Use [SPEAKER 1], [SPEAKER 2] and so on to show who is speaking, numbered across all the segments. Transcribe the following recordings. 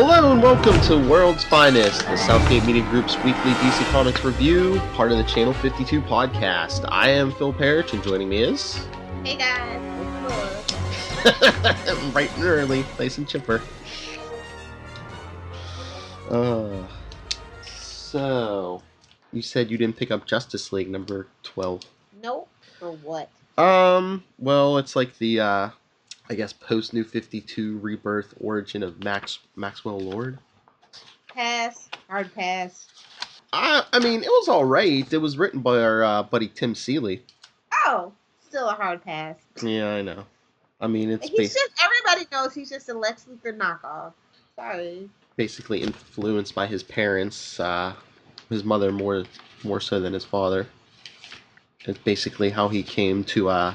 [SPEAKER 1] Hello and welcome to World's Finest, the Southgate Media Group's weekly DC Comics review, part of the Channel 52 podcast. I am Phil Parrish, and joining me is...
[SPEAKER 2] Hey guys, it's Laura.
[SPEAKER 1] Bright and early, nice and chipper. So, you said you didn't pick up Justice League number 12.
[SPEAKER 2] Nope. For what?
[SPEAKER 1] Well, it's like the, I guess, post-New 52 rebirth origin of Maxwell Lord.
[SPEAKER 2] Pass. Hard pass.
[SPEAKER 1] I mean, it was alright. It was written by our buddy Tim Seeley.
[SPEAKER 2] Oh, still a hard pass.
[SPEAKER 1] Yeah, I know. I mean, it's
[SPEAKER 2] everybody knows he's just a Lex Luthor knockoff. Sorry.
[SPEAKER 1] Basically influenced by his parents, his mother more so than his father. It's basically how he came to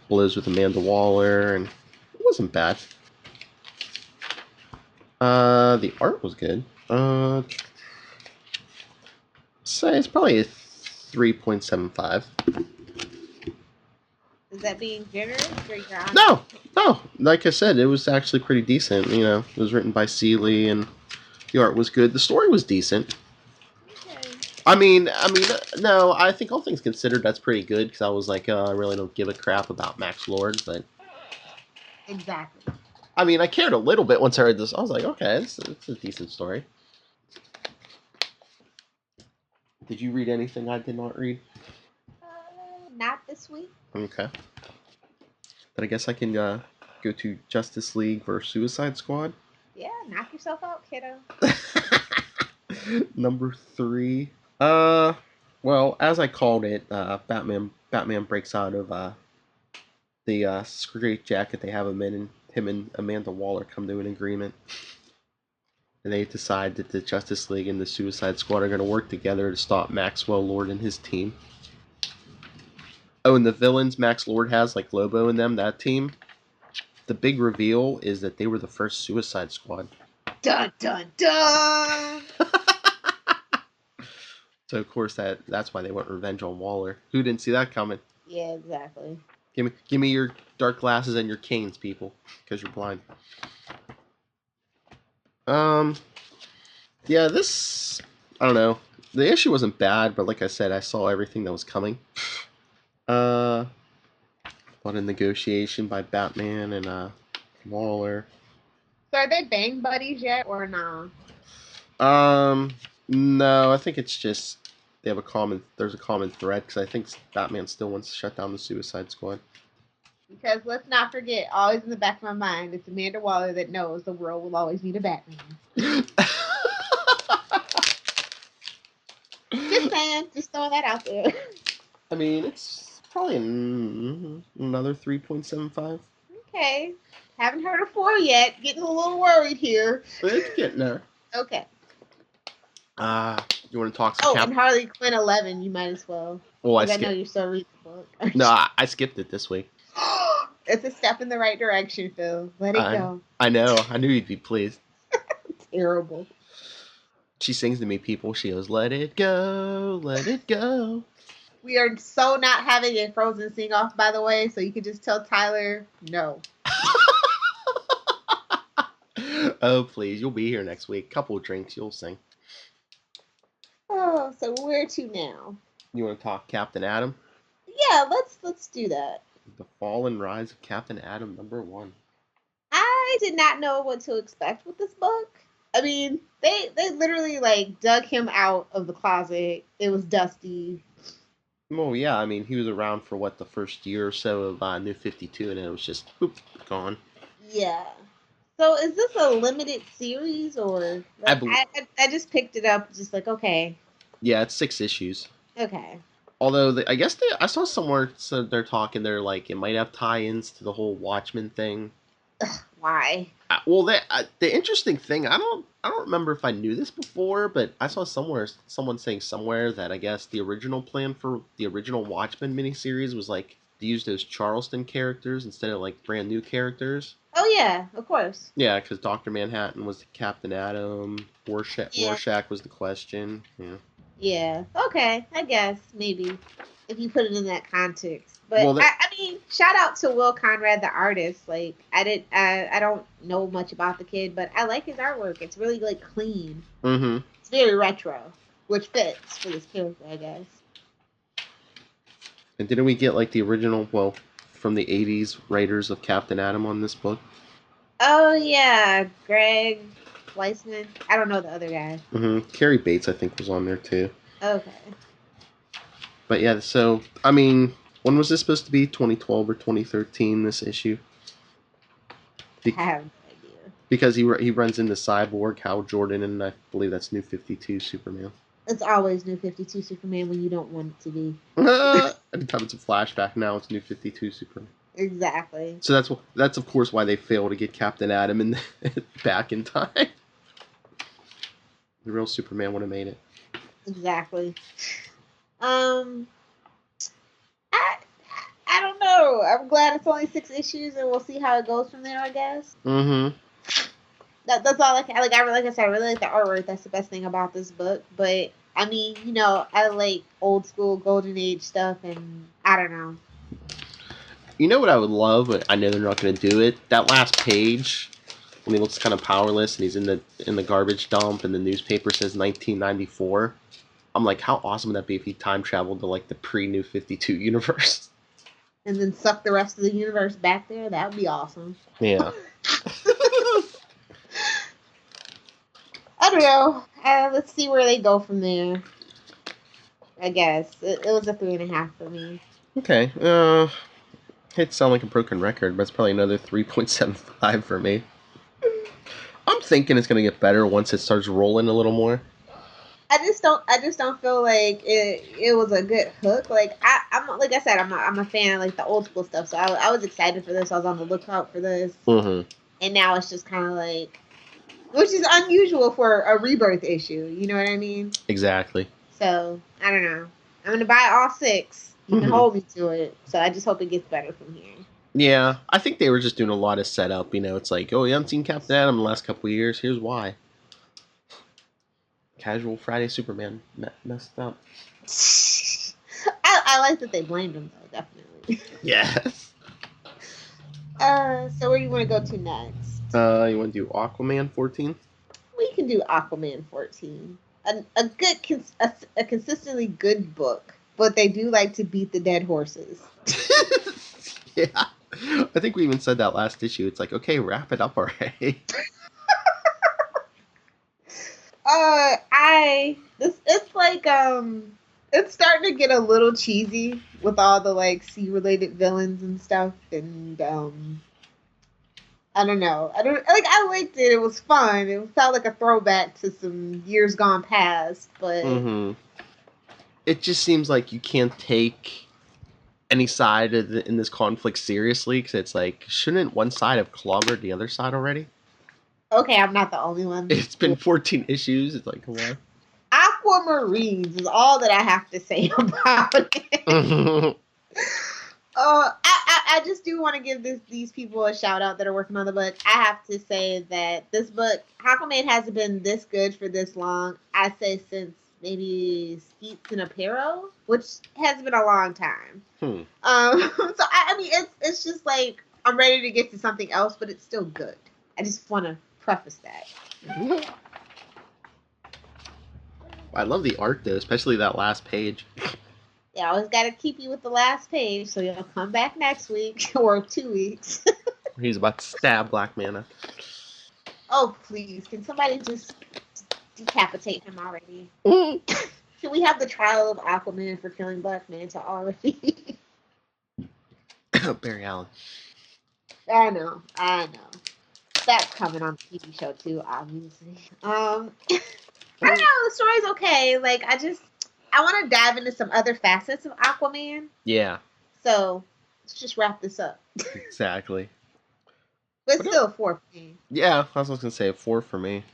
[SPEAKER 1] blows with Amanda Waller, and it wasn't bad. The art was good. Say it's probably a 3.75.
[SPEAKER 2] Is that being generous or you're honest?
[SPEAKER 1] No. Like I said, it was actually pretty decent. You know, it was written by Seeley, and the art was good. The story was decent.
[SPEAKER 2] Okay.
[SPEAKER 1] I mean, no. I think all things considered, that's pretty good. Because I was like, I really don't give a crap about Max Lord, but
[SPEAKER 2] exactly.
[SPEAKER 1] I mean, I cared a little bit once I read this. I was like, okay, it's a decent story. Did you read anything I did not read?
[SPEAKER 2] Not this week.
[SPEAKER 1] Okay. But I guess I can go to Justice League vs. Suicide Squad.
[SPEAKER 2] Yeah, knock yourself out, kiddo.
[SPEAKER 1] Number 3. Well, as I called it, Batman breaks out of the straitjacket they have him in, and him and Amanda Waller come to an agreement. And they decide that the Justice League and the Suicide Squad are going to work together to stop Maxwell Lord and his team. Oh, and the villains Max Lord has, like Lobo and them, that team, the big reveal is that they were the first Suicide Squad.
[SPEAKER 2] Dun, dun, dun!
[SPEAKER 1] So, of course, that's why they want revenge on Waller. Who didn't see that coming?
[SPEAKER 2] Yeah, exactly.
[SPEAKER 1] Give me your dark glasses and your canes, people, because you're blind. Yeah, this, I don't know. The issue wasn't bad, but like I said, I saw everything that was coming. A lot of negotiation by Batman and Waller.
[SPEAKER 2] So are they bang buddies yet or no?
[SPEAKER 1] No, I think it's just there's a common thread, because I think Batman still wants to shut down the Suicide Squad.
[SPEAKER 2] Because let's not forget, always in the back of my mind, it's Amanda Waller that knows the world will always need a Batman. Just saying, just throwing that out there.
[SPEAKER 1] I mean, it's probably another 3.75.
[SPEAKER 2] Okay. Haven't heard of 4 yet. Getting a little worried here.
[SPEAKER 1] It's getting there.
[SPEAKER 2] Okay.
[SPEAKER 1] You want to talk some
[SPEAKER 2] and Harley Quinn 11, you might as well.
[SPEAKER 1] Well,
[SPEAKER 2] I know you still read the book.
[SPEAKER 1] No, I skipped it this week.
[SPEAKER 2] It's a step in the right direction, Phil. Let it go.
[SPEAKER 1] I know. I knew you'd be pleased.
[SPEAKER 2] Terrible.
[SPEAKER 1] She sings to me, people. She goes, "Let it go, let it go."
[SPEAKER 2] We are so not having a Frozen sing-off, by the way, so you can just tell Tyler, no.
[SPEAKER 1] Oh, please. You'll be here next week. Couple of drinks, you'll sing.
[SPEAKER 2] Oh, so where to now?
[SPEAKER 1] You want to talk Captain Atom?
[SPEAKER 2] Yeah, let's do that.
[SPEAKER 1] The Fall and Rise of Captain Atom, number 1.
[SPEAKER 2] I did not know what to expect with this book. I mean, they literally, like, dug him out of the closet. It was dusty.
[SPEAKER 1] Well, yeah, I mean, he was around for, the first year or so of New 52, and it was just, boop, gone.
[SPEAKER 2] Yeah. So is this a limited series, or... Like, I just picked it up, just like, okay.
[SPEAKER 1] Yeah, it's 6 issues.
[SPEAKER 2] Okay.
[SPEAKER 1] Although, I guess I saw somewhere, so they're talking, they're like, it might have tie-ins to the whole Watchmen thing.
[SPEAKER 2] Why?
[SPEAKER 1] Well, the interesting thing, I don't remember if I knew this before, but I saw someone saying somewhere that I guess the original plan for the original Watchmen miniseries was like to use those Charleston characters instead of like brand new characters.
[SPEAKER 2] Oh yeah, of course.
[SPEAKER 1] Yeah, because Dr. Manhattan was Captain Atom, Rorschach was the Question. Yeah.
[SPEAKER 2] Yeah. Okay, I guess maybe if you put it in that context. But
[SPEAKER 1] Well,
[SPEAKER 2] I mean, shout out to Will Conrad, the artist. Like I don't know much about the kid, but I like his artwork. It's really like clean.
[SPEAKER 1] mm-hmm.
[SPEAKER 2] It's very retro, which fits for this character, I guess.
[SPEAKER 1] And didn't we get like the original, well, from the 80s writers of Captain Atom on this book?
[SPEAKER 2] Oh yeah, Greg Weisman. I don't know the other guy.
[SPEAKER 1] Mm-hmm. Carrie Bates, I think, was on there too.
[SPEAKER 2] Okay.
[SPEAKER 1] But yeah, so I mean, when was this supposed to be? 2012 or 2013? This issue?
[SPEAKER 2] I have no idea.
[SPEAKER 1] Because he runs into Cyborg, Hal Jordan, and I believe that's New 52 Superman.
[SPEAKER 2] It's always New 52 Superman when you don't want it to be.
[SPEAKER 1] Anytime it's a flashback, now it's New 52 Superman.
[SPEAKER 2] Exactly.
[SPEAKER 1] So that's of course why they failed to get Captain Atom in back in time. The real Superman would have made it.
[SPEAKER 2] Exactly. I don't know. I'm glad it's only 6 issues, and we'll see how it goes from there, I guess.
[SPEAKER 1] Mm-hmm.
[SPEAKER 2] That's all I can. Like I said, I really like the artwork. That's the best thing about this book. But I mean, you know, I like old school Golden Age stuff, and I don't know.
[SPEAKER 1] You know what I would love, but I know they're not going to do it. That last page, when he looks kind of powerless, and he's in the garbage dump, and the newspaper says 1994. I'm like, how awesome would that be if he time traveled to like the pre-New 52 universe?
[SPEAKER 2] And then suck the rest of the universe back there. That would be awesome.
[SPEAKER 1] Yeah.
[SPEAKER 2] I don't know. Let's see where they go from there. I guess it was a 3.5 for me.
[SPEAKER 1] Okay. It sound like a broken record, but it's probably another 3.75 for me. I'm thinking it's gonna get better once it starts rolling a little more.
[SPEAKER 2] I just don't feel like it was a good hook. Like I'm like I said, I'm a fan of like the old school stuff. So I was excited for this. I was on the lookout for this.
[SPEAKER 1] Mm-hmm.
[SPEAKER 2] And now it's just kind of like, which is unusual for a rebirth issue. You know what I mean?
[SPEAKER 1] Exactly.
[SPEAKER 2] So I don't know. I'm gonna buy all 6. You can hold me to it. So I just hope it gets better from here.
[SPEAKER 1] Yeah, I think they were just doing a lot of setup. You know, it's like, oh, you haven't seen Captain Atom in the last couple of years. Here's why. Casual Friday Superman messed up.
[SPEAKER 2] I like that they blamed him though, definitely.
[SPEAKER 1] Yes.
[SPEAKER 2] So where do you want to go to next?
[SPEAKER 1] You want to do Aquaman 14?
[SPEAKER 2] We can do Aquaman 14. A consistently good book, but they do like to beat the dead horses.
[SPEAKER 1] Yeah. I think we even said that last issue. It's like, okay, wrap it up already.
[SPEAKER 2] It's like it's starting to get a little cheesy with all the like sea related villains and stuff, and I don't know. I liked it. It was fun. It felt like a throwback to some years gone past, but
[SPEAKER 1] it just seems like you can't take any side in this conflict seriously, because it's like, shouldn't one side have clobbered the other side already?
[SPEAKER 2] Okay, I'm not the only one.
[SPEAKER 1] It's been 14 issues. It's like, come on.
[SPEAKER 2] Aquamarines is all that I have to say about it. I just do want to give these people a shout out that are working on the book. I have to say that this book, Aquaman, hasn't been this good for this long. I say since maybe Skeets and Aparo, which has been a long time. So I mean, it's just like I'm ready to get to something else, but it's still good. I just want to preface that.
[SPEAKER 1] I love the art though, especially that last page.
[SPEAKER 2] Yeah, I always got to keep you with the last page, so you'll come back next week or 2 weeks.
[SPEAKER 1] He's about to stab Black Manta.
[SPEAKER 2] Oh, please. Can somebody just decapitate him already? Can we have the trial of Aquaman for killing Black Manta already?
[SPEAKER 1] Barry Allen.
[SPEAKER 2] I know. That's coming on the TV show too, obviously. I don't know, the story's okay. Like, I want to dive into some other facets of Aquaman.
[SPEAKER 1] Yeah.
[SPEAKER 2] So, let's just wrap this up.
[SPEAKER 1] Exactly.
[SPEAKER 2] But it's still a 4 for me.
[SPEAKER 1] Yeah, I was going to say a 4 for me.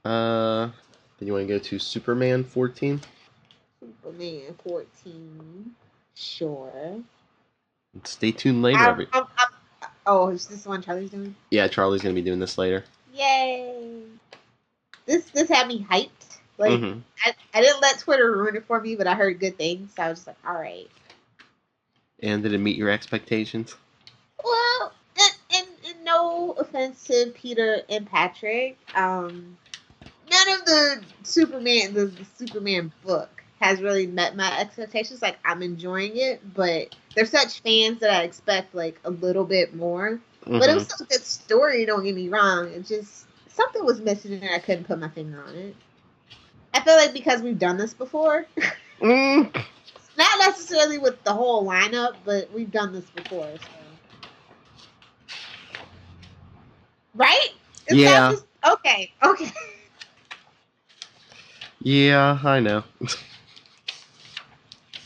[SPEAKER 1] Then you want to go to Superman 14?
[SPEAKER 2] Superman 14. Sure.
[SPEAKER 1] Stay tuned later.
[SPEAKER 2] Oh, is this the one Charlie's doing?
[SPEAKER 1] Yeah, Charlie's going to be doing this later.
[SPEAKER 2] Yay. This had me hyped. Like,
[SPEAKER 1] Mm-hmm.
[SPEAKER 2] I didn't let Twitter ruin it for me, but I heard good things, so I was just like, all right.
[SPEAKER 1] And did it meet your expectations?
[SPEAKER 2] Well, and no offense to Peter and Patrick, none of the Superman book has really met my expectations. Like, I'm enjoying it, but they're such fans that I expect like a little bit more. But it was
[SPEAKER 1] Mm-hmm.
[SPEAKER 2] still a good story. Don't get me wrong. It just something was missing, and I couldn't put my finger on it. I feel like because we've done this before,
[SPEAKER 1] Mm.
[SPEAKER 2] not necessarily with the whole lineup, but we've done this before. So. Right? It's not
[SPEAKER 1] Yeah.
[SPEAKER 2] just okay. Okay.
[SPEAKER 1] Yeah, I know.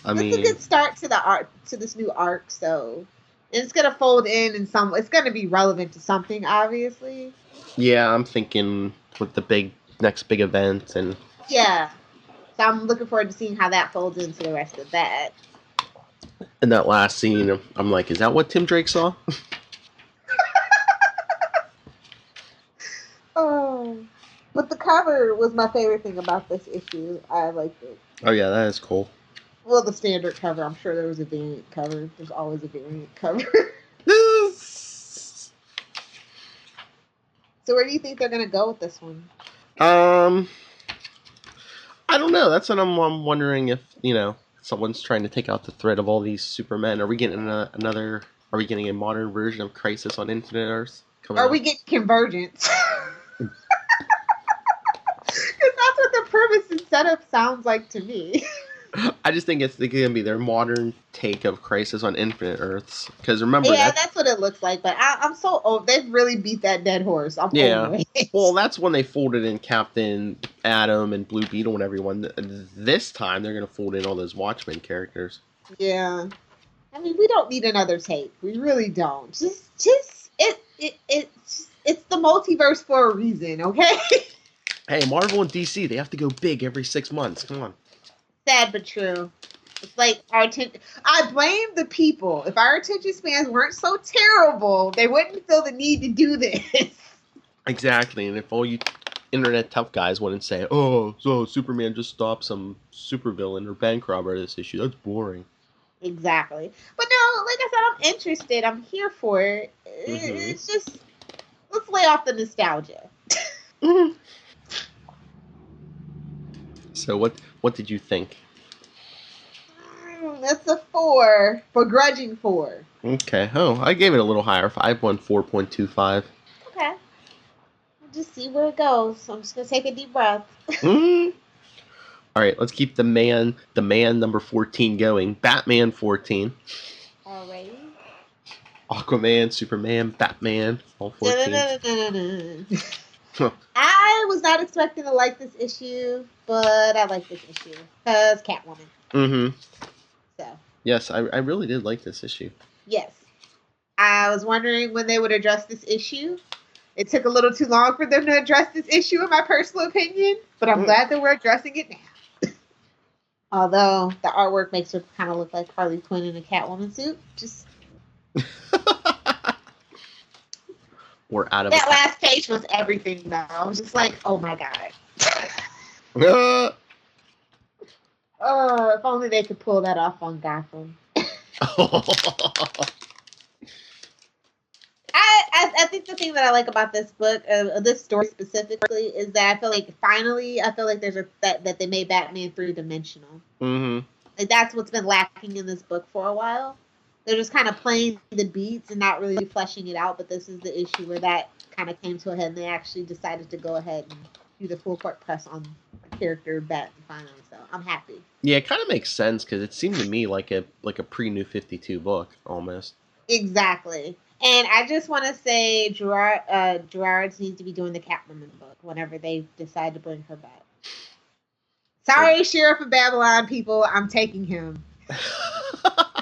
[SPEAKER 1] I
[SPEAKER 2] It's a
[SPEAKER 1] mean,
[SPEAKER 2] good start to the arc to this new arc, so it's gonna fold in some. It's gonna be relevant to something, obviously.
[SPEAKER 1] yeah, I'm thinking with the next big event and
[SPEAKER 2] Yeah. So I'm looking forward to seeing how that folds into the rest of that.
[SPEAKER 1] in that last scene, I'm like, is that what Tim Drake saw?
[SPEAKER 2] Oh, but the cover was my favorite thing about this issue. I liked it.
[SPEAKER 1] Oh yeah, that is cool.
[SPEAKER 2] Well, the standard cover. I'm sure there was a variant cover. There's always a variant cover. So where do you think they're gonna go with this one?
[SPEAKER 1] um, I don't know. That's what I'm wondering if someone's trying to take out the thread of all these Supermen. Are we getting another? Are we getting a modern version of Crisis on Infinite Earths coming
[SPEAKER 2] Are
[SPEAKER 1] out?
[SPEAKER 2] we getting convergence? Because that's what the premise and setup sounds like to me.
[SPEAKER 1] I just think it's gonna be their modern take of Crisis on Infinite Earths. Because remember
[SPEAKER 2] Yeah,
[SPEAKER 1] that.
[SPEAKER 2] that's what it looks like. But I'm so old. They've really beat that dead horse. I'm
[SPEAKER 1] Yeah.
[SPEAKER 2] over it.
[SPEAKER 1] Well, that's when they folded in Captain Atom and Blue Beetle and everyone. This time they're gonna fold in all those Watchmen characters.
[SPEAKER 2] Yeah. I mean, we don't need another take. We really don't. It's the multiverse for a reason, okay?
[SPEAKER 1] Hey, Marvel and DC, they have to go big every 6 months. Come on.
[SPEAKER 2] Sad but true. It's like our attention. I blame the people. If our attention spans weren't so terrible, they wouldn't feel the need to do this.
[SPEAKER 1] Exactly, and if all you internet tough guys wouldn't say, "Oh, so Superman just stopped some supervillain or bank robber this issue," that's boring.
[SPEAKER 2] Exactly. But no, like I said, I'm interested. I'm here for it.
[SPEAKER 1] Mm-hmm.
[SPEAKER 2] It's just let's lay off the nostalgia.
[SPEAKER 1] Mm-hmm. So what did you think?
[SPEAKER 2] That's a 4. Begrudging 4.
[SPEAKER 1] Okay. Oh, I gave it a little higher. 5.4.25.
[SPEAKER 2] Okay. We'll just see where it goes. So I'm just gonna take a deep breath.
[SPEAKER 1] Mm-hmm. All right, let's keep the man number 14 going. Batman 14.
[SPEAKER 2] Alrighty.
[SPEAKER 1] Aquaman, Superman, Batman, all 14. Huh.
[SPEAKER 2] I was not expecting to like this issue, but I like this issue because Catwoman.
[SPEAKER 1] Mm-hmm.
[SPEAKER 2] So
[SPEAKER 1] Yes, I really did like this issue.
[SPEAKER 2] yes, I was wondering when they would address this issue. It took a little too long for them to address this issue, in my personal opinion, but I'm glad that we're addressing it now. Although the artwork makes her kind of look like Harley Quinn in a Catwoman suit. Just
[SPEAKER 1] We're out of
[SPEAKER 2] that last page was everything, though. I was just like, oh my god. If only they could pull that off on Gotham. I think the thing that I like about this book, this story specifically, is that I feel like finally, there's that they made Batman 3-dimensional.
[SPEAKER 1] Mm-hmm.
[SPEAKER 2] Like that's what's been lacking in this book for a while. They're just kind of playing the beats and not really fleshing it out. But this is the issue where that kind of came to a head, and they actually decided to go ahead and do the full court press on the character Batman finally. So I'm happy.
[SPEAKER 1] Yeah, it kind of makes sense because it seemed to me like a pre-New 52 book almost.
[SPEAKER 2] Exactly. And I just want to say Gerard needs to be doing the Catwoman book whenever they decide to bring her back. Sorry, Sheriff of Babylon people, I'm taking him.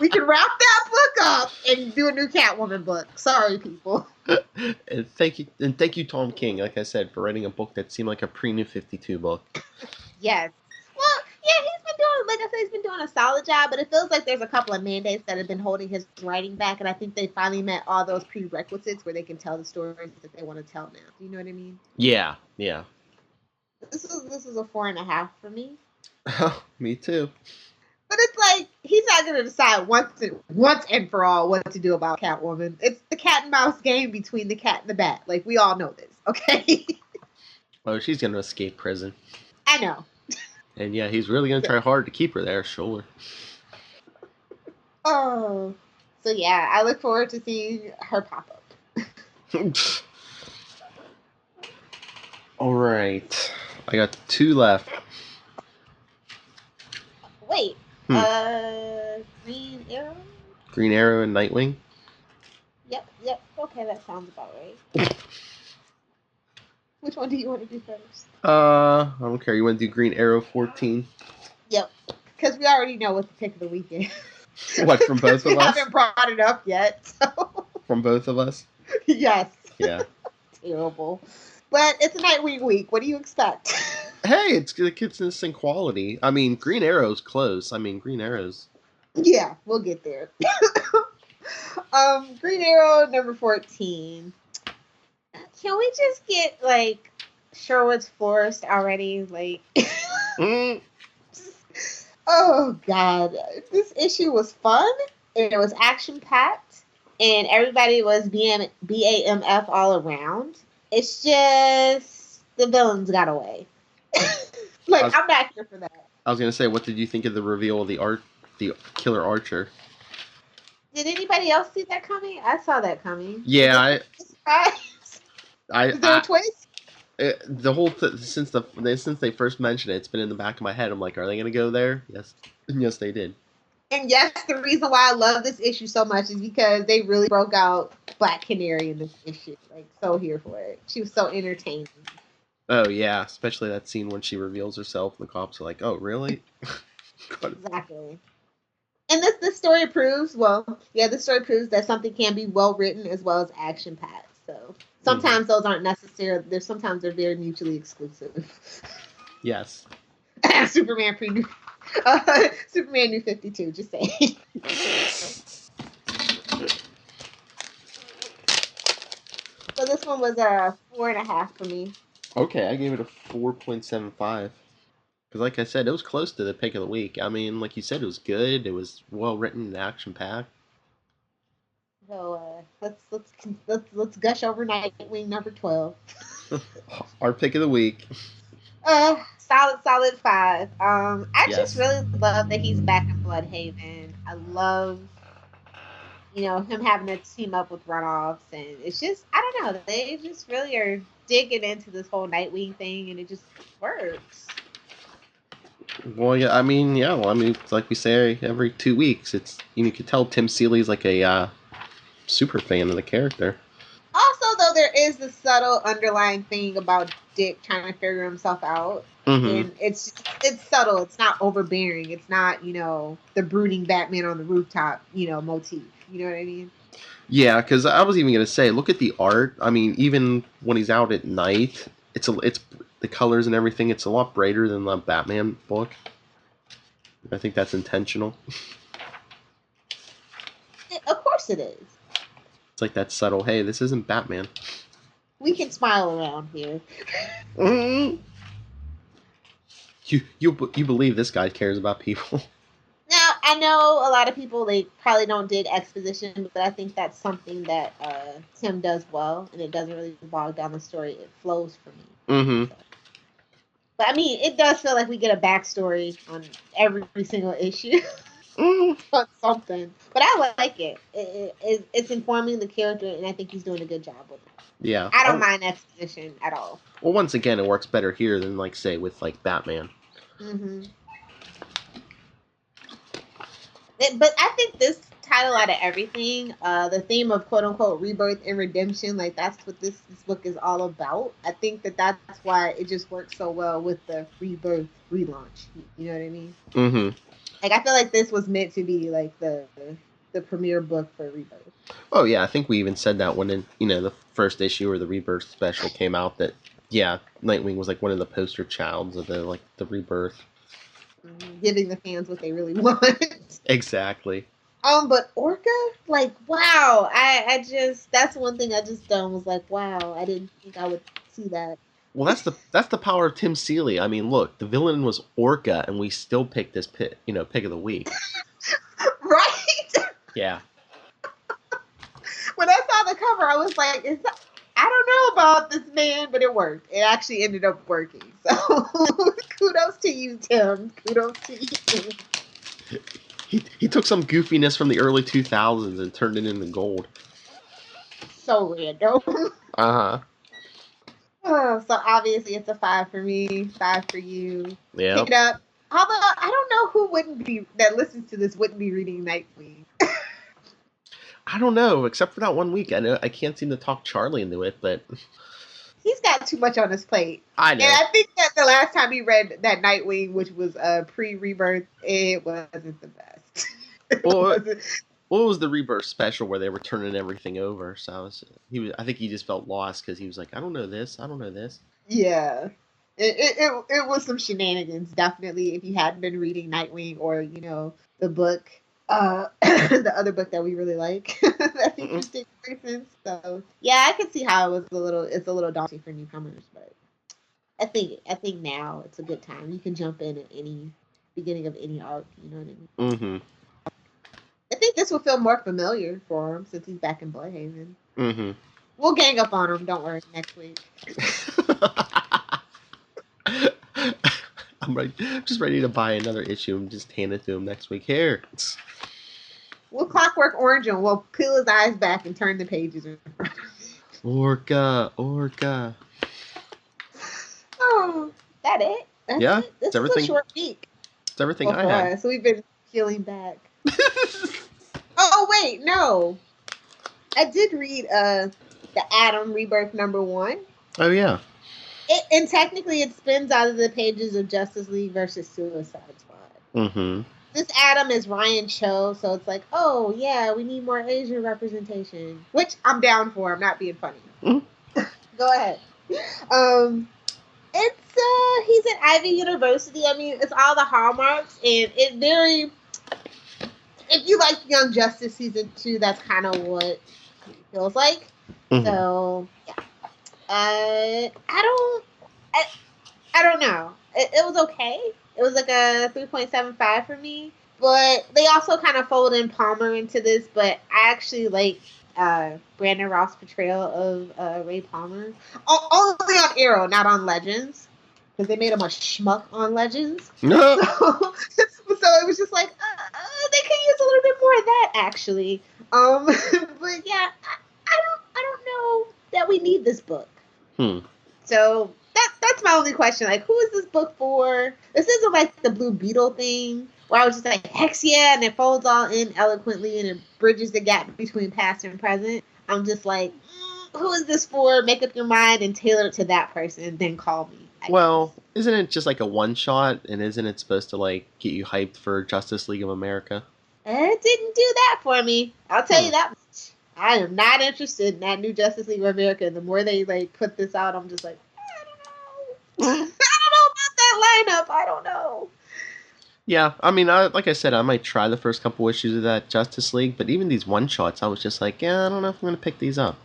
[SPEAKER 2] We can wrap that book up and do a new Catwoman book. Sorry, people.
[SPEAKER 1] And thank you, Tom King, like I said, for writing a book that seemed like a pre-New 52 book.
[SPEAKER 2] Yes. Well, yeah, he's been doing a solid job, but it feels like there's a couple of mandates that have been holding his writing back, and I think they finally met all those prerequisites where they can tell the stories that they want to tell now. Do you know what I mean?
[SPEAKER 1] Yeah, yeah.
[SPEAKER 2] This is a 4.5 for me.
[SPEAKER 1] Me too.
[SPEAKER 2] But it's like he's not going to decide once and for all what to do about Catwoman. It's the cat and mouse game between the cat and the bat. Like we all know this, okay?
[SPEAKER 1] Oh, she's gonna escape prison.
[SPEAKER 2] I know.
[SPEAKER 1] And yeah, he's really gonna try hard to keep her there, sure.
[SPEAKER 2] Oh, so yeah, I look forward to seeing her pop up.
[SPEAKER 1] All right, I got 2 left.
[SPEAKER 2] Wait, Green Arrow.
[SPEAKER 1] Green Arrow and Nightwing.
[SPEAKER 2] Yep. Okay, that sounds about right. Which one do you want to do first?
[SPEAKER 1] I don't care. You want to do Green Arrow 14?
[SPEAKER 2] Yep, because we already know what the pick of the week is.
[SPEAKER 1] What, from both of us?
[SPEAKER 2] We haven't brought it up yet. So.
[SPEAKER 1] From both of us?
[SPEAKER 2] Yes.
[SPEAKER 1] Yeah.
[SPEAKER 2] Terrible. But it's a Nightwing week. What do you expect?
[SPEAKER 1] Hey, it's consistent quality. I mean, Green Arrow's close. I mean, Green Arrow's.
[SPEAKER 2] Yeah, we'll get there. Green Arrow number 14. Can we just get like Sherwood's Forest already? Like, oh god, this issue was fun and it was action packed and everybody was BAMF all around. It's just the villains got away. I'm not here for that.
[SPEAKER 1] I was gonna say, what did you think of the reveal of the Killer Archer?
[SPEAKER 2] Did anybody else see that coming? I saw that coming.
[SPEAKER 1] Yeah,
[SPEAKER 2] Is there a twist?
[SPEAKER 1] The whole since they first mentioned it, it's been in the back of my head. I'm like, are they gonna go there? Yes, yes, they did.
[SPEAKER 2] And yes, the reason why I love this issue so much is because they really broke out Black Canary in this issue. Like, so here for it. She was so entertaining.
[SPEAKER 1] Oh yeah, especially that scene when she reveals herself, and the cops are like, "Oh, really?"
[SPEAKER 2] Exactly. And this story proves, this story proves that something can be well written as well as action packed. So sometimes those aren't necessary. Sometimes they're very mutually exclusive.
[SPEAKER 1] Yes.
[SPEAKER 2] Superman New 52. Just saying. So this one was a 4.5 for me.
[SPEAKER 1] Okay, I gave it a 4.75. Because, like I said, it was close to the pick of the week. I mean, like you said, it was good. It was well written and action packed.
[SPEAKER 2] So let's gush over Nightwing number 12.
[SPEAKER 1] Our pick of the week.
[SPEAKER 2] Solid 5. I just really love that he's back in Bloodhaven. I love, him having to team up with Runoffs, and it's just, I don't know, they just really are digging into this whole Nightwing thing, and it just works.
[SPEAKER 1] Well, yeah, it's like we say every 2 weeks. It's you can tell Tim Seeley's like a super fan of the character.
[SPEAKER 2] Also, though, there is the subtle underlying thing about Dick trying to figure himself out. Mm-hmm. And it's subtle. It's not overbearing. It's not, the brooding Batman on the rooftop, motif. You know what I mean?
[SPEAKER 1] Yeah, because I was even going to say, look at the art. I mean, even when he's out at night, it's the colors and everything. It's a lot brighter than the Batman book. I think that's intentional.
[SPEAKER 2] Of course it is.
[SPEAKER 1] It's like that subtle, hey, this isn't Batman.
[SPEAKER 2] We can smile around here.
[SPEAKER 1] Mm-hmm. You believe this guy cares about people.
[SPEAKER 2] Now, I know a lot of people, they probably don't dig exposition, but I think that's something that Tim does well, and it doesn't really bog down the story. It flows for me.
[SPEAKER 1] Mm-hmm.
[SPEAKER 2] So. But, I mean, it does feel like we get a backstory on every single issue. On something. But I like it. It's informing the character, and I think he's doing a good job with it.
[SPEAKER 1] Yeah.
[SPEAKER 2] I don't mind exposition at all.
[SPEAKER 1] Well, once again, it works better here than, like, say, with, like, Batman.
[SPEAKER 2] Mm-hmm. But I think this title out of everything, the theme of quote-unquote rebirth and redemption, like, that's what this book is all about. I think that's why it just works so well with the rebirth relaunch. You know what I mean?
[SPEAKER 1] Mm-hmm.
[SPEAKER 2] Like, I feel like this was meant to be, like, the premiere book for Rebirth.
[SPEAKER 1] Oh, yeah, I think we even said that when, the first issue or the Rebirth special came out, that, yeah, Nightwing was, like, one of the poster childs of the Rebirth.
[SPEAKER 2] Giving the fans what they really want.
[SPEAKER 1] Exactly.
[SPEAKER 2] But Orca, like, wow, I just, that's one thing I just done was like, wow, I didn't think I would see that.
[SPEAKER 1] Well, that's the power of Tim Seeley. I mean, look, the villain was Orca, and we still picked this pick of the week.
[SPEAKER 2] Right?
[SPEAKER 1] Yeah.
[SPEAKER 2] When I saw the cover, I was like, I don't know about this man, but it worked. It actually ended up working. So kudos to you, Tim. Kudos to you.
[SPEAKER 1] He took some goofiness from the early 2000s and turned it into gold.
[SPEAKER 2] So random.
[SPEAKER 1] Uh-huh.
[SPEAKER 2] Oh, so obviously it's a 5 for me, 5 for you.
[SPEAKER 1] Yeah.
[SPEAKER 2] Pick it up. Although I don't know who that listens to this wouldn't be reading Nightwing.
[SPEAKER 1] I don't know, except for that one week. I know I can't seem to talk Charlie into it, but
[SPEAKER 2] he's got too much on his plate.
[SPEAKER 1] I know.
[SPEAKER 2] And I think that the last time he read that Nightwing, which was pre-Rebirth, it wasn't the best.
[SPEAKER 1] What was the Rebirth special where they were turning everything over? So I think he just felt lost because he was like, I don't know this.
[SPEAKER 2] Yeah. It was some shenanigans, definitely, if you hadn't been reading Nightwing or, the book, the other book that we really like that features Dick Grayson. So yeah, I can see how it's a little daunting for newcomers, but I think now it's a good time. You can jump in at any beginning of any arc, you know what I mean?
[SPEAKER 1] Mm-hmm.
[SPEAKER 2] I think this will feel more familiar for him since he's back in Bloodhaven.
[SPEAKER 1] Mm-hmm.
[SPEAKER 2] We'll gang up on him, don't worry, next week.
[SPEAKER 1] I'm just ready to buy another issue and just hand it to him next week. Here.
[SPEAKER 2] We'll Clockwork Orange him. We'll peel his eyes back and turn the pages around.
[SPEAKER 1] Orca.
[SPEAKER 2] Oh, that it? That's
[SPEAKER 1] yeah,
[SPEAKER 2] it? This is a short week.
[SPEAKER 1] It's everything I had.
[SPEAKER 2] So we've been peeling back. Oh, wait, no. I did read the Atom Rebirth #1.
[SPEAKER 1] Oh, yeah.
[SPEAKER 2] And technically it spins out of the pages of Justice League versus Suicide Squad.
[SPEAKER 1] Mm-hmm.
[SPEAKER 2] This Atom is Ryan Cho, so it's like, oh, yeah, we need more Asian representation. Which I'm down for. I'm not being funny. Mm-hmm. Go ahead. He's at Ivy University. I mean, it's all the hallmarks, and if you like Young Justice Season 2, that's kind of what it feels like. Mm-hmm. So, yeah. I don't know. It was okay. It was like a 3.75 for me. But they also kind of fold in Palmer into this. But I actually like Brandon Roth's portrayal of Ray Palmer. Only on Arrow, not on Legends. Because they made him a schmuck on Legends. No. So it was just like, they could use a little bit more of that, actually. But yeah, I don't know that we need this book. So that's my only question. Like, who is this book for? This isn't like the Blue Beetle thing where I was just like, hex yeah, and it folds all in eloquently and it bridges the gap between past and present. I'm just like, who is this for? Make up your mind and tailor it to that person and then call me.
[SPEAKER 1] Well, isn't it just like a one-shot, and isn't it supposed to like get you hyped for Justice League of America?
[SPEAKER 2] It didn't do that for me. I'll tell you that much. I am not interested in that new Justice League of America. The more they like put this out, I'm just like, I don't know. I don't know about that lineup. I don't know.
[SPEAKER 1] Yeah, I mean, like I said, I might try the first couple issues of that Justice League, but even these one-shots, I was just like, yeah, I don't know if I'm going to pick these up.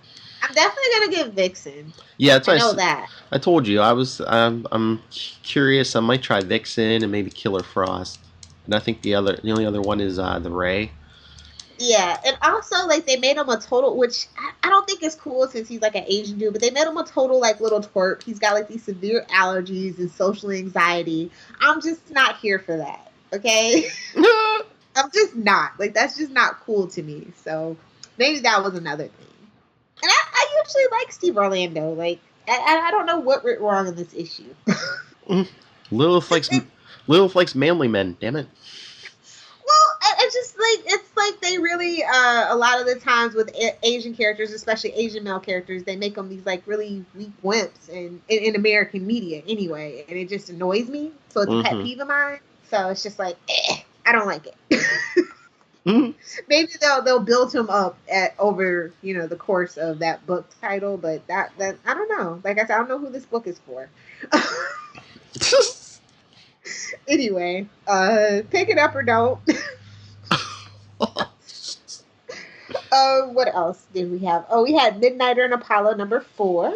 [SPEAKER 2] I'm definitely going to give Vixen.
[SPEAKER 1] Yeah, that's
[SPEAKER 2] I know that.
[SPEAKER 1] I told you, I'm curious. I might try Vixen and maybe Killer Frost. And I think the only other one is the Ray.
[SPEAKER 2] Yeah, and also, like, they made him a total, which I don't think is cool since he's, like, an Asian dude, but they made him a total, like, little twerp. He's got, like, these severe allergies and social anxiety. I'm just not here for that, okay? I'm just not. Like, that's just not cool to me. So, maybe that was another thing. And I usually like Steve Orlando. Like, I don't know what went wrong in this issue.
[SPEAKER 1] Lilith likes manly men, damn it.
[SPEAKER 2] It's just like, it's like they really, a lot of the times with Asian characters, especially Asian male characters, they make them these like really weak wimps in American media anyway, and it just annoys me. So it's a pet peeve of mine. So it's just like, I don't like it. Maybe they'll build him up over the course of that book title, but that I don't know. Like I said, I don't know who this book is for. Anyway, pick it up or don't. What else did we have? Oh, we had Midnighter and Apollo #4.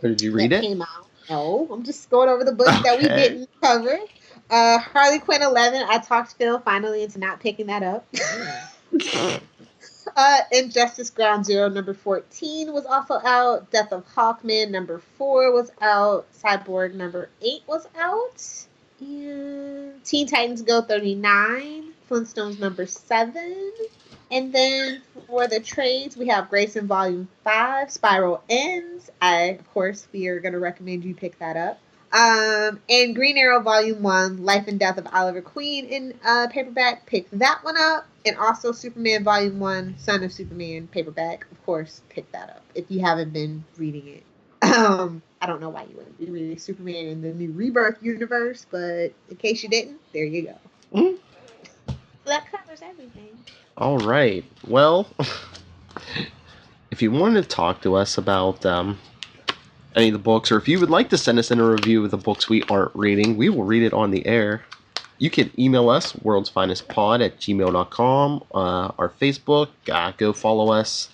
[SPEAKER 1] Did you read it?
[SPEAKER 2] Came out. No, I'm just going over the books that we didn't cover. Harley Quinn 11, I talked Phil finally into not picking that up. Injustice Ground Zero number 14 was also out. Death of Hawkman number 4 was out. Cyborg number 8 was out. And Teen Titans Go 39. Flintstones number 7. And then for the trades, we have Grayson Volume 5, Spiral Ends. Of course, we are going to recommend you pick that up. And Green Arrow Volume 1, Life and Death of Oliver Queen in paperback. Pick that one up. And also Superman Volume 1, Son of Superman paperback. Of course, pick that up if you haven't been reading it. I don't know why you wouldn't be reading Superman in the new Rebirth universe, but in case you didn't, there you go. Mm-hmm. So that covers everything.
[SPEAKER 1] All right. Well, if you wanted to talk to us about any of the books, or if you would like to send us in a review of the books we aren't reading, we will read it on the air. You can email us, worldsfinestpod@gmail.com. Our Facebook, go follow us,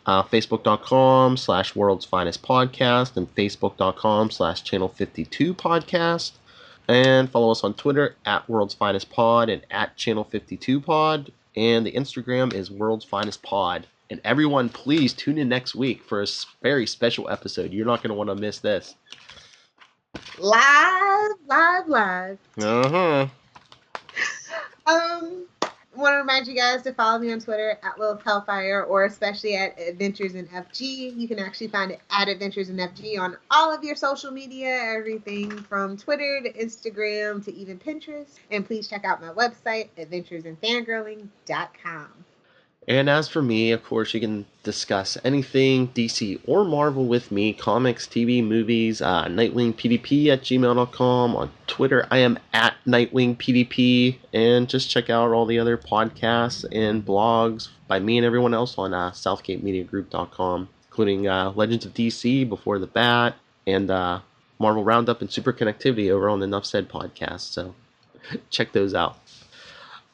[SPEAKER 1] facebook.com/worldsfinestpodcast and facebook.com/channel52podcast. And follow us on Twitter @worldsfinestpod and @channel52pod. And the Instagram is World's Finest Pod. And everyone, please tune in next week for a very special episode. You're not going to want to miss this.
[SPEAKER 2] Live.
[SPEAKER 1] Uh-huh.
[SPEAKER 2] Want to remind you guys to follow me on Twitter @LilithHellfire, or especially at Adventures in FG. You can actually find it at Adventures in FG on all of your social media, everything from Twitter to Instagram to even Pinterest. And please check out my website, adventuresinfangirling.com.
[SPEAKER 1] And as for me, of course, you can discuss anything DC or Marvel with me, comics, TV, movies, nightwingpdp@gmail.com. On Twitter, I am @nightwingpdp. And just check out all the other podcasts and blogs by me and everyone else on southgatemediagroup.com, including Legends of DC, Before the Bat, and Marvel Roundup and Super Connectivity over on the Nuff Said podcast. So check those out.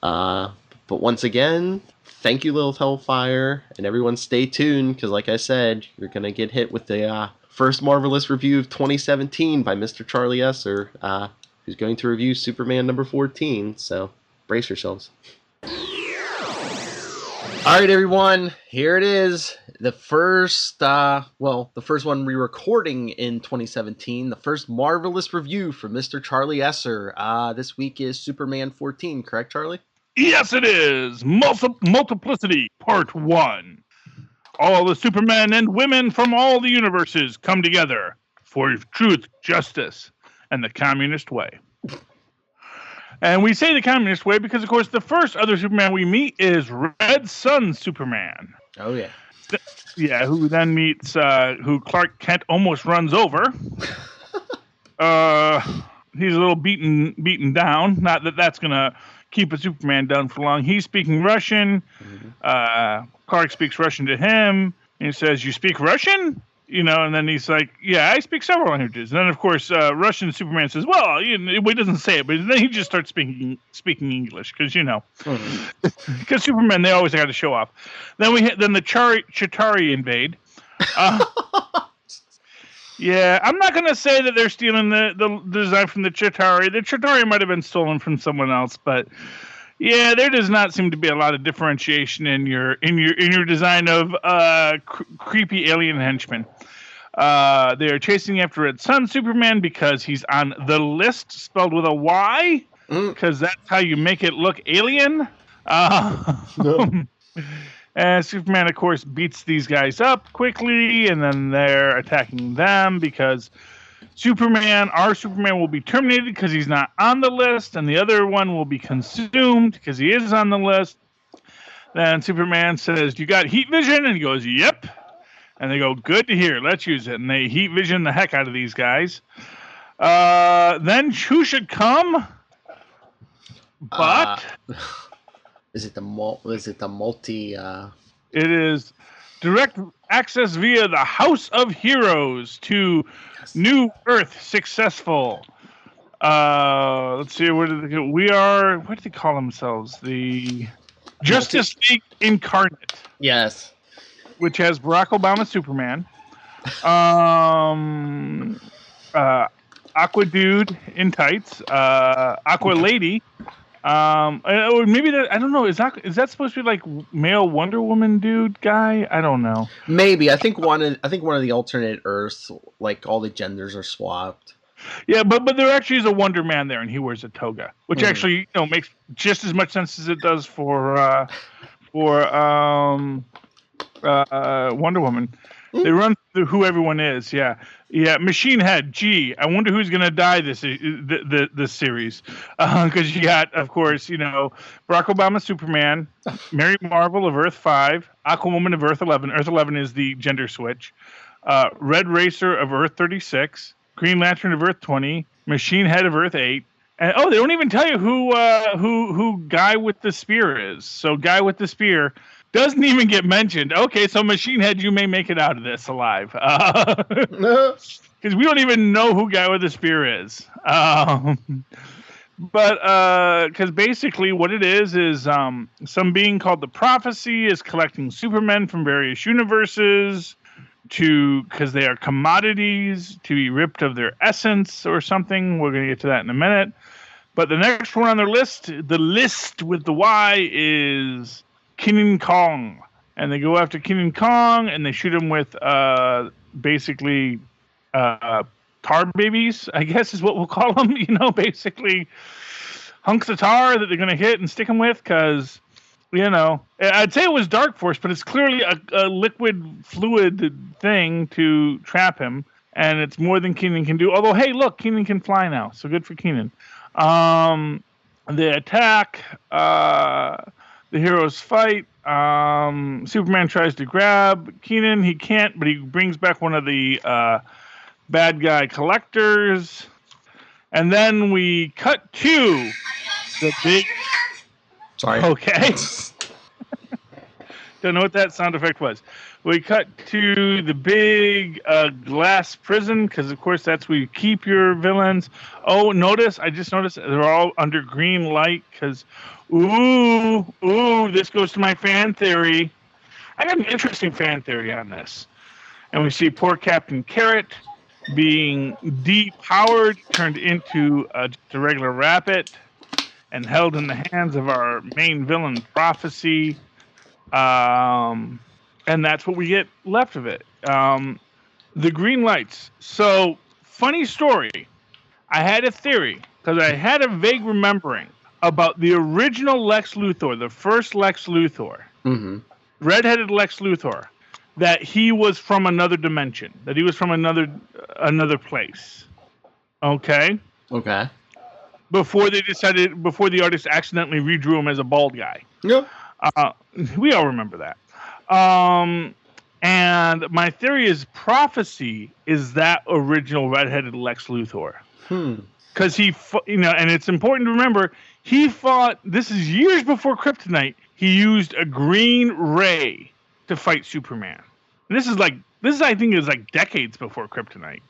[SPEAKER 1] But once again, thank you, Lilith Hellfire, and everyone stay tuned, because like I said, you're going to get hit with the first Marvelous review of 2017 by Mr. Charlie Esser, who's going to review Superman number 14, so brace yourselves. Alright everyone, here it is, the first one re-recording in 2017, the first Marvelous review from Mr. Charlie Esser. This week is Superman 14, correct, Charlie?
[SPEAKER 3] Yes, it is. Multiplicity, Part 1. All the Supermen and women from all the universes come together for truth, justice, and the communist way. And we say the communist way because, of course, the first other Superman we meet is Red Sun Superman.
[SPEAKER 1] Oh, yeah.
[SPEAKER 3] Who then meets who Clark Kent almost runs over. He's a little beaten down. Not that that's going to keep a Superman down for long. He's speaking Russian. Mm-hmm. Clark speaks Russian to him. And he says, "You speak Russian?" And then he's like, "Yeah, I speak several languages." And then, of course, Russian Superman says, "Well," he doesn't say it, but then he just starts speaking English because because Superman, they always got to show off. Then the Chitauri invade. Yeah, I'm not going to say that they're stealing the design from the Chitauri. The Chitauri might have been stolen from someone else, but yeah, there does not seem to be a lot of differentiation in your design of creepy alien henchmen. They are chasing after Red Sun Superman because he's on the list, spelled with a Y, because that's how you make it look alien. No. And Superman, of course, beats these guys up quickly, and then they're attacking them because our Superman will be terminated because he's not on the list, and the other one will be consumed because he is on the list. Then Superman says, "You got heat vision?" And he goes, "Yep." And they go, "Good to hear. Let's use it." And they heat vision the heck out of these guys. Then who should come? But...
[SPEAKER 1] Is it the multi?
[SPEAKER 3] It is direct access via the House of Heroes to New Earth Successful. Let's see, where did they go? What do they call themselves? The Justice League Incarnate.
[SPEAKER 1] Yes.
[SPEAKER 3] Which has Barack Obama Superman. Aqua Dude in tights, Aqua Lady, or maybe that, I don't know. Is that supposed to be like male Wonder Woman dude guy? I don't know.
[SPEAKER 1] Maybe. I think one of the alternate Earths, like all the genders are swapped.
[SPEAKER 3] Yeah, but there actually is a Wonder Man there, and he wears a toga, which actually makes just as much sense as it does for Wonder Woman. They run through who everyone is. Yeah. Machine Head. Gee, I wonder who's gonna die this series, because you got, of course, Barack Obama, Superman, Mary Marvel of Earth 5, Aquawoman of Earth 11. Earth 11 is the gender switch. Red Racer of Earth 36, Green Lantern of Earth 20, Machine Head of Earth 8. And they don't even tell you who Guy with the Spear is. So Guy with the Spear doesn't even get mentioned. Okay, so Machine Head, you may make it out of this alive. Because we don't even know who Guy with the Spear is. Because basically what it is some being called the Prophecy is collecting Supermen from various universes because they are commodities to be ripped of their essence or something. We're going to get to that in a minute. But the next one on their list, the list with the Y, is King Kong. And they go after King Kong and they shoot him with basically tar babies, I guess is what we'll call them. Basically hunks of tar that they're going to hit and stick him with because, I'd say it was Dark Force, but it's clearly a liquid fluid thing to trap him. And it's more than Kenan can do. Although, hey, look, Kenan can fly now. So good for Kenan. They attack. The heroes fight. Superman tries to grab Kenan. He can't, but he brings back one of the bad guy collectors. And then we cut to the big...
[SPEAKER 1] Sorry.
[SPEAKER 3] Okay. Don't know what that sound effect was. We cut to the big glass prison because, of course, that's where you keep your villains. Oh, I just noticed they're all under green light because, this goes to my fan theory. I got an interesting fan theory on this. And we see poor Captain Carrot being depowered, turned into just a regular rabbit, and held in the hands of our main villain, Prophecy. And that's what we get left of it. The green lights. So, funny story. I had a theory, because I had a vague remembering about the original Lex Luthor, the first Lex Luthor, redheaded Lex Luthor, that he was from another dimension, that he was from another place. Okay?
[SPEAKER 1] Okay.
[SPEAKER 3] Before the artist accidentally redrew him as a bald guy.
[SPEAKER 1] Yep.
[SPEAKER 3] We all remember that. And my theory is Prophecy is that original redheaded Lex Luthor. Because and it's important to remember, he fought, this is years before Kryptonite, he used a green ray to fight Superman. And this is I think is like decades before Kryptonite.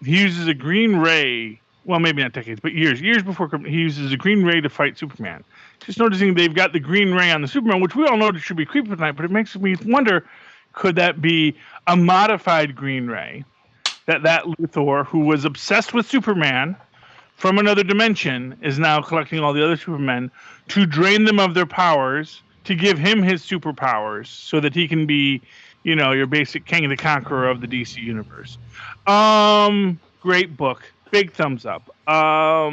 [SPEAKER 3] He uses a green ray, well, maybe not decades, but years before Kryptonite, he uses a green ray to fight Superman. Just noticing they've got the green ray on the Superman, which we all know should be Kryptonite, but it makes me wonder, could that be a modified green ray that Luthor, who was obsessed with Superman from another dimension, is now collecting all the other Supermen to drain them of their powers, to give him his superpowers so that he can be, your basic King the Conqueror of the DC universe. Great book. Big thumbs up. I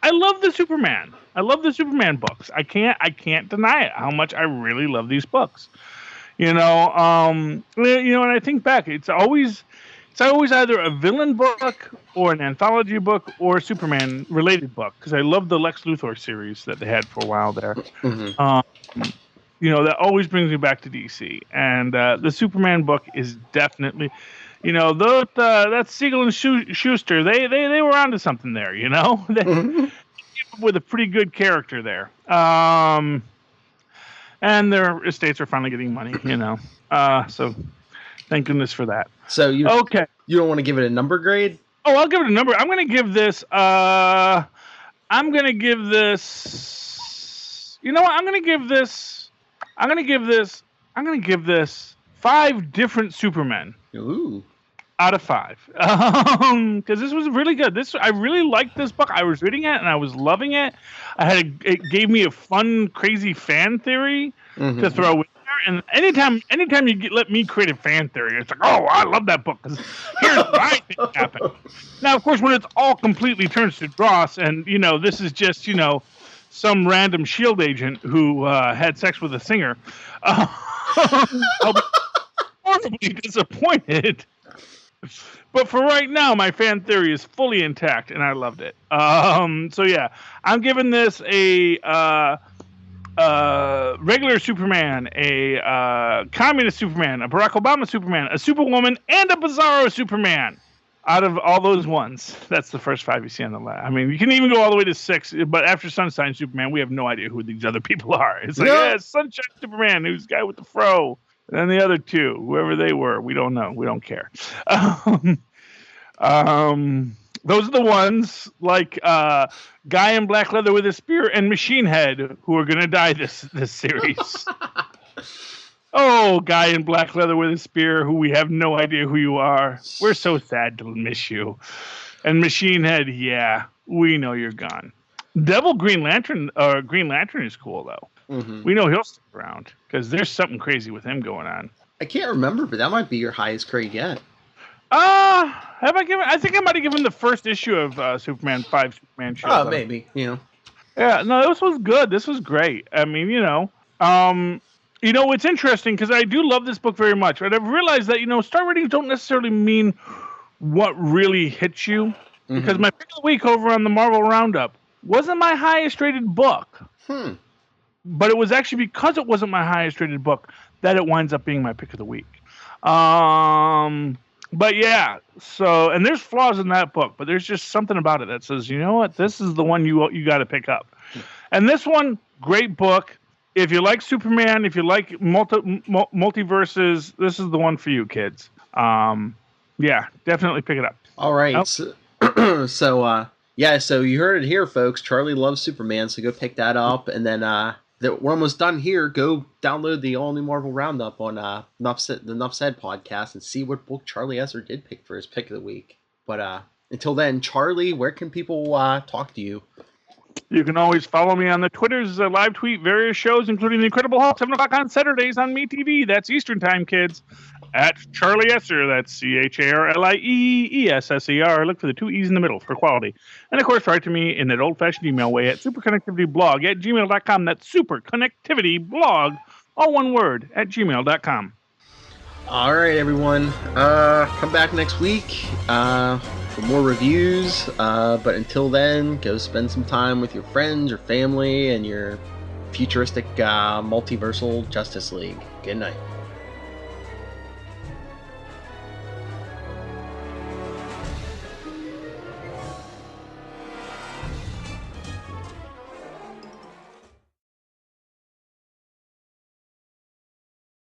[SPEAKER 3] love the Superman. I love the Superman books. I can't deny it, how much I really love these books. And I think back, it's always either a villain book or an anthology book or a Superman related book, because I love the Lex Luthor series that they had for a while there. That always brings me back to DC. And the Superman book is definitely, that's Siegel and Schuster. They were onto something there, They came up with a pretty good character there. And their estates are finally getting money, So thank goodness for that.
[SPEAKER 1] So you don't want to give it a number grade?
[SPEAKER 3] Oh, I'll give it a number. I'm going to give this. I'm going to give this. You know what? I'm going to give this 5 different Supermen.
[SPEAKER 1] Ooh.
[SPEAKER 3] out of 5. Because this was really good. I really liked this book. I was reading it and I was loving it. It gave me a fun, crazy fan theory to throw in there. And anytime you let me create a fan theory, it's like, oh, I love that book because here's what I think happened. Now, of course, when it's all completely turns to dross, and this is just some random S.H.I.E.L.D. agent who had sex with a singer, I'll be horribly disappointed. But for right now, my fan theory is fully intact, and I loved it. So yeah, I'm giving this a regular Superman, a communist Superman, a Barack Obama Superman, a Superwoman, and a Bizarro Superman. Out of all those ones, that's the first 5 you see on the list. I mean, you can even go all the way to 6, but after Sunshine Superman, we have no idea who these other people are. It's like, it's Sunshine Superman, who's the guy with the fro. And then the other 2, whoever they were, we don't know. We don't care. Those are the ones like Guy in Black Leather with a Spear and Machine Head who are going to die this series. Oh, Guy in Black Leather with a Spear, who we have no idea who you are. We're so sad to miss you. And Machine Head, yeah, we know you're gone. Devil Green Lantern is cool, though. Mm-hmm. We know he'll stick around, because there's something crazy with him going on.
[SPEAKER 1] I can't remember, but that might be your highest grade yet.
[SPEAKER 3] I think I might have given the first issue of Superman 5 Superman show.
[SPEAKER 1] Oh, maybe, Yeah,
[SPEAKER 3] no, this was good. This was great. I mean, it's interesting because I do love this book very much, but I've realized that, star ratings don't necessarily mean what really hits you. Because my pick of the week over on the Marvel Roundup wasn't my highest rated book. But it was actually because it wasn't my highest rated book that it winds up being my pick of the week. But yeah, and there's flaws in that book, but there's just something about it that says, you know what, this is the one you got to pick up. And this one, great book. If you like Superman, if you like multiverses, this is the one for you, kids. Yeah, definitely pick it up.
[SPEAKER 1] All right. So you heard it here, folks. Charlie loves Superman, so go pick that up. And then we're almost done here. Go download the All New Marvel Roundup on the Nuff Said podcast and see what book Charlie Esser did pick for his pick of the week. But until then, Charlie, where can people talk to you?
[SPEAKER 3] You can always follow me on the Twitters, live tweet various shows, including The Incredible Hulk, 7 o'clock on Saturdays on MeTV. That's Eastern Time, kids. At Charlie Esser, that's CharlieEsser. Look for the 2 E's in the middle for quality. And, of course, write to me in that old-fashioned email way at superconnectivityblog@gmail.com. That's superconnectivityblog, all one word, at gmail.com.
[SPEAKER 1] All right, everyone. Come back next week for more reviews. But until then, go spend some time with your friends, your family, and your futuristic multiversal Justice League. Good night.